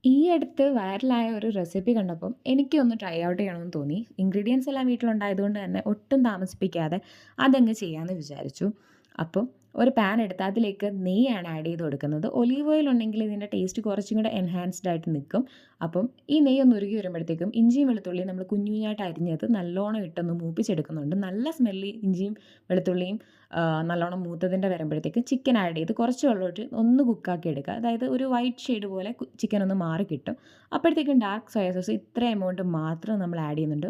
ഈ അടുത്ത് വൈറലായ ഒരു റെസിപ്പി കണ്ടപ്പം എനിക്കൊന്ന് ട്രൈ ഔട്ട് ചെയ്യണമെന്ന് തോന്നി. ഇൻഗ്രീഡിയൻസ് എല്ലാം വീട്ടിലുണ്ടായതുകൊണ്ട് തന്നെ ഒട്ടും താമസിപ്പിക്കാതെ അതങ്ങ് ചെയ്യാമെന്ന് വിചാരിച്ചു. അപ്പം ഒരു പാൻ എടുത്ത് അതിലേക്ക് നെയ്യാണ് ആഡ് ചെയ്ത് കൊടുക്കുന്നത്. ഒലീവ് ഓയിൽ ഉണ്ടെങ്കിൽ ഇതിൻ്റെ ടേസ്റ്റ് കുറച്ചും കൂടെ എൻഹാൻസ്ഡ് ആയിട്ട് നിൽക്കും. അപ്പം ഈ നെയ്യ് ഒന്ന് ഉരുകി വരുമ്പോഴത്തേക്കും ഇഞ്ചിയും വെളുത്തുള്ളിയും നമ്മൾ കുഞ്ഞു കുഞ്ഞായിട്ട് അരിഞ്ഞത് നല്ലോണം ഇട്ടൊന്ന് മൂപ്പിച്ചെടുക്കുന്നുണ്ട്. നല്ല സ്മെല്ല് ഇഞ്ചിയും വെളുത്തുള്ളിയും നല്ലോണം മൂത്തതിൻ്റെ വരുമ്പോഴത്തേക്കും ചിക്കൻ ആഡ് ചെയ്ത് കുറച്ച് വെള്ളം ഇട്ട് ഒന്ന് കുക്കാക്കി എടുക്കുക. അതായത് ഒരു വൈറ്റ് ഷെയ്ഡ് പോലെ ചിക്കൻ ഒന്ന് മാറി കിട്ടും. അപ്പോഴത്തേക്കും ഡാർക്ക് സോയ സോസ് ഇത്ര എമൗണ്ട് മാത്രം നമ്മൾ ആഡ് ചെയ്യുന്നുണ്ട്.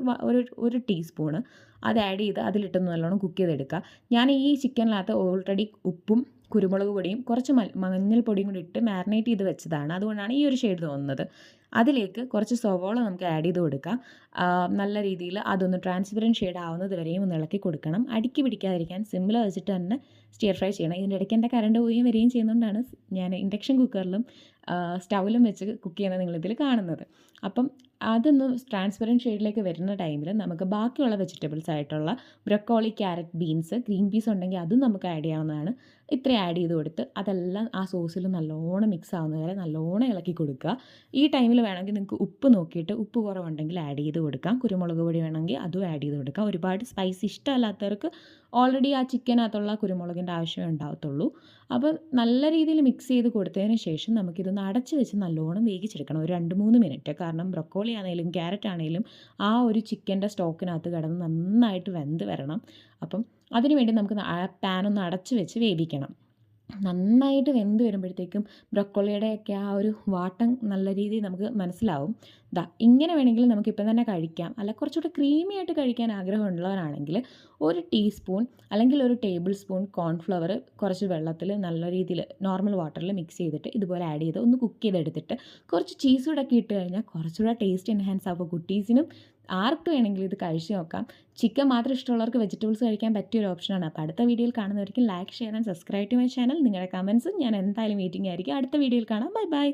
ഒരു ടീസ്പൂണ് അത് ആഡ് ചെയ്ത് അതിലിട്ടൊന്ന് നല്ലോണം കുക്ക് ചെയ്തെടുക്കുക. ഞാൻ ഈ ചിക്കനിനകത്ത് ഓൾറെഡി ഉപ്പും കുരുമുളക് പൊടിയും കുറച്ച് മഞ്ഞൾപ്പൊടിയും കൂടി ഇട്ട് മാരിനേറ്റ് ചെയ്ത് വെച്ചതാണ്. അതുകൊണ്ടാണ് ഈ ഒരു ഷെയ്ഡ് തോന്നുന്നത്. അതിലേക്ക് കുറച്ച് സവോള നമുക്ക് ആഡ് ചെയ്ത് കൊടുക്കാം. നല്ല രീതിയിൽ അതൊന്ന് ട്രാൻസ്പെറൻറ്റ് ഷെയ്ഡ് ആവുന്നത് വരെയും ഒന്ന് ഇളക്കി കൊടുക്കണം. അടിക്ക് പിടിക്കാതിരിക്കാൻ സിമ്മിൽ വെച്ചിട്ട് തന്നെ സ്റ്റിയർ ഫ്രൈ ചെയ്യണം. ഇതിൻ്റെ ഇടയ്ക്ക് എൻ്റെ കറണ്ട് പോവുകയും വരികയും ചെയ്യുന്നതുകൊണ്ടാണ് ഞാൻ ഇൻഡക്ഷൻ കുക്കറിലും സ്റ്റൗവിലും വെച്ച് കുക്ക് ചെയ്യുന്നത് നിങ്ങളിതിൽ കാണുന്നത്. അപ്പം അതൊന്ന് ട്രാൻസ്പെറൻറ്റ് ഷെയ്ഡിലേക്ക് വരുന്ന ടൈമിൽ നമുക്ക് ബാക്കിയുള്ള വെജിറ്റബിൾസ് ആയിട്ടുള്ള broccoli, carrot, beans, green peas ഉണ്ടെങ്കിൽ അതും നമുക്ക് ആഡ് ചെയ്യാവുന്നതാണ്. ഇത്രയും ആഡ് ചെയ്ത് കൊടുത്ത് അതെല്ലാം ആ സോസിൽ നല്ലോണം മിക്സ് ആവുന്നത് വരെ നല്ലോണം ഇളക്കി കൊടുക്കുക. ഈ ടൈമിൽ വേണമെങ്കിൽ നിങ്ങൾക്ക് ഉപ്പ് നോക്കിയിട്ട് ഉപ്പ് കുറവുണ്ടെങ്കിൽ ആഡ് ചെയ്ത് കൊടുക്കാം. കുരുമുളക് പൊടി വേണമെങ്കിൽ അതും ആഡ് ചെയ്ത് കൊടുക്കാം. ഒരുപാട് സ്പൈസി ഇഷ്ടമല്ലാത്തവർക്ക് ഓൾറെഡി ആ ചിക്കനകത്തുള്ള കുരുമുളകിൻ്റെ ആവശ്യമേ ഉണ്ടാകത്തുള്ളൂ. അപ്പോൾ നല്ല രീതിയിൽ മിക്സ് ചെയ്ത് കൊടുത്തതിന് ശേഷം നമുക്കിതൊന്ന് അടച്ച് വെച്ച് നല്ലോണം വേവിച്ചെടുക്കണം ഒരു 2-3 മിനിറ്റ്. കാരണം ബ്രൊക്കോളി ആണെങ്കിലും ക്യാരറ്റ് ആണെങ്കിലും ആ ഒരു ചിക്കൻ്റെ സ്റ്റോക്കിനകത്ത് കിടന്ന് നന്നായിട്ട് വെന്ത് വരണം. അപ്പം അതിന് വേണ്ടി നമുക്ക് ആ പാൻ ഒന്ന് അടച്ച് വെച്ച് വേവിക്കണം. നന്നായിട്ട് വെന്ത് വരുമ്പോഴത്തേക്കും ബ്രൊക്കോളിയുടെയൊക്കെ ആ ഒരു വാട്ടം നല്ല രീതിയിൽ നമുക്ക് മനസ്സിലാവും. ഇങ്ങനെ വേണമെങ്കിൽ നമുക്കിപ്പം തന്നെ കഴിക്കാം. അല്ല കുറച്ചുകൂടി ക്രീമി ആയിട്ട് കഴിക്കാൻ ആഗ്രഹമുള്ളവരാണെങ്കിൽ ഒരു ടീസ്പൂൺ അല്ലെങ്കിൽ ഒരു ടേബിൾ സ്പൂൺ കോൺഫ്ലവർ കുറച്ച് വെള്ളത്തിൽ നല്ല രീതിയിൽ നോർമൽ വാട്ടറിൽ മിക്സ് ചെയ്തിട്ട് ഇതുപോലെ ആഡ് ചെയ്ത് ഒന്ന് കുക്ക് ചെയ്തെടുത്തിട്ട് കുറച്ച് ചീസ് കൂടെ ഒക്കെ ഇട്ട് കഴിഞ്ഞാൽ കുറച്ചുകൂടെ ടേസ്റ്റ് എൻഹാൻസ് ആകും. കുട്ടീസിനും ആർക്ക് വേണമെങ്കിലും ഇത് കഴിച്ച് നോക്കാം. ചിക്കൻ മാത്രം ഇഷ്ടമുള്ളവർക്ക് വെജിറ്റബിൾസ് കഴിക്കാൻ പറ്റിയൊരു ഓപ്ഷനാണ്. അപ്പോൾ അടുത്ത വീഡിയോയിൽ കാണുന്നവർക്ക് like, share and subscribe to my channel. നിങ്ങളുടെ കമൻറ്റ്സ് ഞാൻ എന്തായാലും വെയിറ്റിംഗ് ആയിരിക്കും. അടുത്ത വീഡിയോയിൽ കാണാം. Bye by.